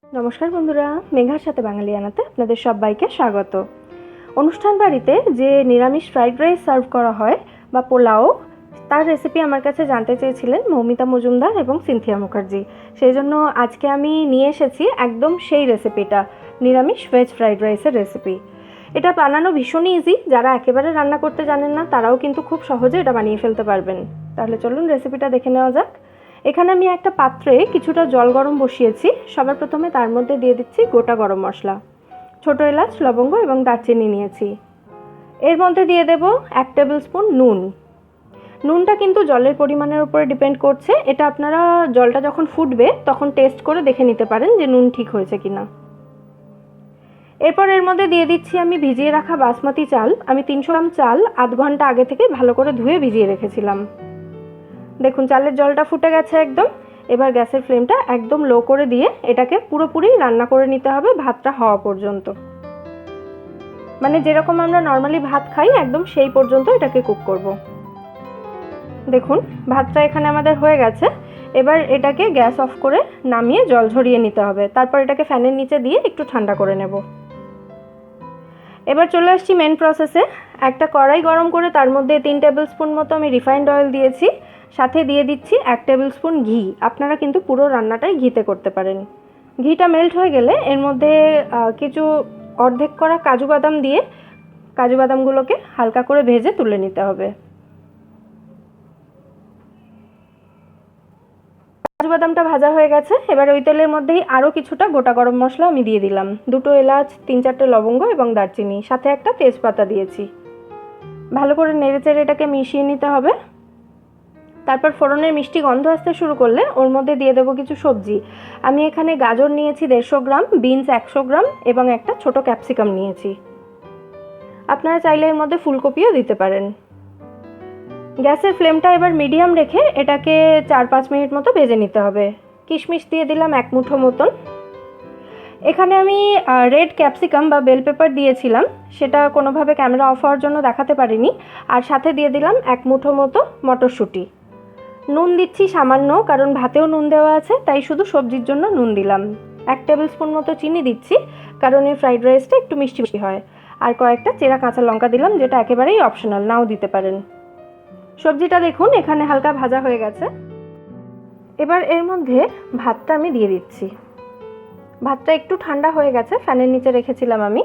নমস্কার বন্ধুরা, মেঘার সাথে বাঙালিয়ানাতে আপনাদের সবাইকে স্বাগত। অনুষ্ঠান বাড়িতে যে নিরামিষ ফ্রাইড রাইস সার্ভ করা হয় বা পোলাও, তার রেসিপি আমার কাছে জানতে চেয়েছিলেন মৌমিতা মজুমদার এবং সিনথিয়া মুখার্জি। সেই জন্য আজকে আমি নিয়ে এসেছি একদম সেই রেসিপিটা, নিরামিষ ভেজ ফ্রাইড রাইসের রেসিপি। এটা বানানো ভীষণই ইজি, যারা একেবারে রান্না করতে জানেন না তারাও কিন্তু খুব সহজে এটা বানিয়ে ফেলতে পারবেন। তাহলে চলুন রেসিপিটা দেখে নেওয়া যাক। এখানে আমি একটা পাত্রে কিছুটা জল গরম বসিয়েছি। সবার প্রথমে তার মধ্যে দিয়ে দিচ্ছি গোটা গরম মশলা, ছোটো এলাচ, লবঙ্গ এবং দারচিনি নিয়েছি। এর মধ্যে দিয়ে দেব 1 টেবিল স্পুন নুন। নুনটা কিন্তু জলের পরিমাণের উপরে ডিপেন্ড করছে, এটা আপনারা জলটা যখন ফুটবে তখন টেস্ট করে দেখে নিতে পারেন যে নুন ঠিক হয়েছে কিনা। এরপর এর মধ্যে দিয়ে দিচ্ছি আমি ভিজিয়ে রাখা বাসমতি চাল। আমি 300 গ্রাম চাল আধ ঘন্টা আগে থেকে ভালো করে ধুয়ে ভিজিয়ে রেখেছিলাম। দেখুন চালের জলটা ফুটে গেছে একদম। এবার গ্যাসের ফ্লেমটা একদম লো করে দিয়ে এটাকে পুরোপুরি রান্না করে নিতে হবে ভাতটা হওয়া পর্যন্ত। মানে যেরকম আমরা নর্মালি ভাত খাই একদম সেই পর্যন্ত এটাকে কুক করব। দেখুন ভাতটা এখানে আমাদের হয়ে গেছে। এবার এটাকে গ্যাস অফ করে নামিয়ে জল ঝরিয়ে নিতে হবে। তারপর এটাকে ফ্যানের নিচে দিয়ে একটু ঠান্ডা করে নেব। এবার চলে আসছি মেন প্রসেসে। একটা কড়াই গরম করে তার মধ্যে 3 টেবিল স্পুন মতো আমি রিফাইন্ড অয়েল দিয়েছি। সাথে দিয়ে দিচ্ছি 1 টেবিল স্পুন ঘি। আপনারা কিন্তু পুরো রান্নাটাই ঘিতে করতে পারেন। ঘিটা মেল্ট হয়ে গেলে এর মধ্যে কিছু অর্ধেক করা কাজু বাদাম দিয়ে কাজু বাদামগুলোকে হালকা করে ভেজে তুলে নিতে হবে। কাজু বাদামটা ভাজা হয়ে গেছে। এবার ওই তেলের মধ্যেই আরও কিছুটা গোটা গরম মশলা আমি দিয়ে দিলাম, 2টো এলাচ, 3-4টে লবঙ্গ এবং দারচিনি, সাথে একটা তেজপাতা দিয়েছি। ভালো করে নেড়েচেড়ে এটাকে মিশিয়ে নিতে হবে। তারপর ফোড়নের মিষ্টি গন্ধ আসতে শুরু করলে ওর মধ্যে দিয়ে দেবো কিছু সবজি। আমি এখানে গাজর নিয়েছি 150 গ্রাম, বিনস 100 গ্রাম এবং একটা ছোট ক্যাপসিকাম নিয়েছি। আপনারা চাইলে এর মধ্যে ফুলকপিও দিতে পারেন। গ্যাসের ফ্লেমটা এবার মিডিয়াম রেখে এটাকে 4-5 মিনিট মতো ভেজে নিতে হবে। কিশমিশ দিয়ে দিলাম 1 মুঠো মতন। এখানে আমি রেড ক্যাপসিকাম বা বেল পেপার দিয়েছিলাম, সেটা কোনোভাবে ক্যামেরা অফ হওয়ার জন্য দেখাতে পারিনি। আর সাথে দিয়ে দিলাম 1 মুঠো মতো মটরশুঁটি। নুন দিচ্ছি সামান্য, কারণ ভাতেও নুন দেওয়া আছে, তাই শুধু সবজির জন্য নুন দিলাম। 1 টেবিল স্পুন মতো চিনি দিচ্ছি, কারণ এই ফ্রাইড রাইসটা একটু মিষ্টি মিষ্টি হয়। আর কয়েকটা চেরা কাঁচা লঙ্কা দিলাম, যেটা একেবারেই অপশনাল, নাও দিতে পারেন। সবজিটা দেখুন এখানে হালকা ভাজা হয়ে গেছে। এবার এর মধ্যে ভাতটা আমি দিয়ে দিচ্ছি। ভাতটা একটু ঠান্ডা হয়ে গেছে, ফ্যানের নিচে রেখেছিলাম আমি।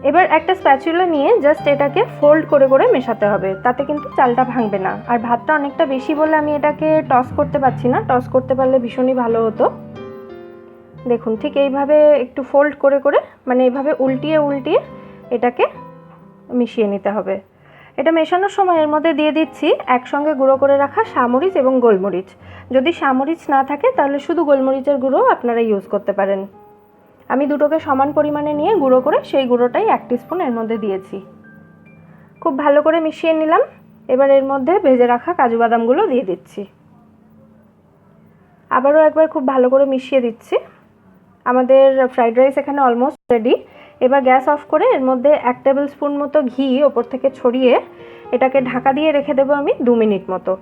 এবার একটা স্প্যাচুলা নিয়ে জাস্ট এটাকে ফোল্ড করে করে মেশাতে হবে, তাতে কিন্তু চালটা ভাঙবে না। আর ভাতটা অনেকটা বেশি বলে আমি এটাকে টস করতে পারছি না, টস করতে পারলে ভীষণই ভালো হতো। দেখুন ঠিক এইভাবে একটু ফোল্ড করে করে, মানে এইভাবে উল্টিয়ে উল্টিয়ে এটাকে মিশিয়ে নিতে হবে। এটা মেশানোর সময় এর মধ্যে দিয়ে দিচ্ছি একসঙ্গে গুঁড়ো করে রাখা সামরিচ এবং গোলমরিচ। যদি সামরিচ না থাকে তাহলে শুধু গোলমরিচের গুঁড়ো আপনারা ইউজ করতে পারেন। আমি দুটোকে সমান পরিমাণে নিয়ে গুঁড়ো করে সেই গুঁড়োটাই 1 টিস্পুন এর মধ্যে দিয়েছি। খুব ভালো করে মিশিয়ে নিলাম। এবার এর মধ্যে ভেজে রাখা কাজু বাদামগুলো দিয়ে দিচ্ছি। আবারও একবার খুব ভালো করে মিশিয়ে দিচ্ছি। আমাদের ফ্রাইড রাইস এখানে অলমোস্ট রেডি। এবার গ্যাস অফ করে এর মধ্যে 1 টেবিল স্পুন মতো ঘি ওপর থেকে ছড়িয়ে এটাকে ঢাকা দিয়ে রেখে দেবো আমি 2 মিনিট মতো।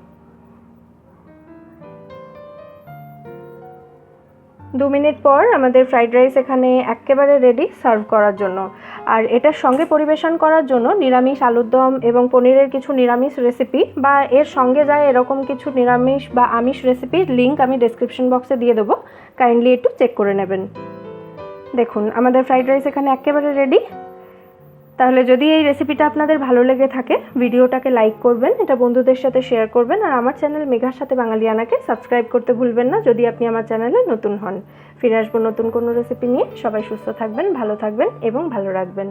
2 মিনিট পর আমাদের ফ্রাইড রাইস এখানে একেবারে রেডি সার্ভ করার জন্য। আর এটার সঙ্গে পরিবেশন করার জন্য নিরামিষ আলুর দম এবং পনিরের কিছু নিরামিষ রেসিপি বা এর সঙ্গে যায় এরকম কিছু নিরামিষ বা আমিষ রেসিপির লিঙ্ক আমি ডেসক্রিপশন বক্সে দিয়ে দেবো, কাইন্ডলি একটু চেক করে নেবেন। দেখুন আমাদের ফ্রাইড রাইস এখানে একেবারে রেডি। তাহলে যদি এই রেসিপিটা আপনাদের ভালো লেগে থাকে ভিডিওটাকে লাইক করবেন, এটা বন্ধুদের সাথে শেয়ার করবেন, আর আমার চ্যানেল মেঘার সাথে বাঙালিয়ানাকে সাবস্ক্রাইব করতে ভুলবেন না যদি আপনি আমার চ্যানেলে নতুন হন। ফিরে আসবো নতুন কোনো রেসিপি নিয়ে। সবাই সুস্থ থাকবেন, ভালো থাকবেন এবং ভালো রাখবেন।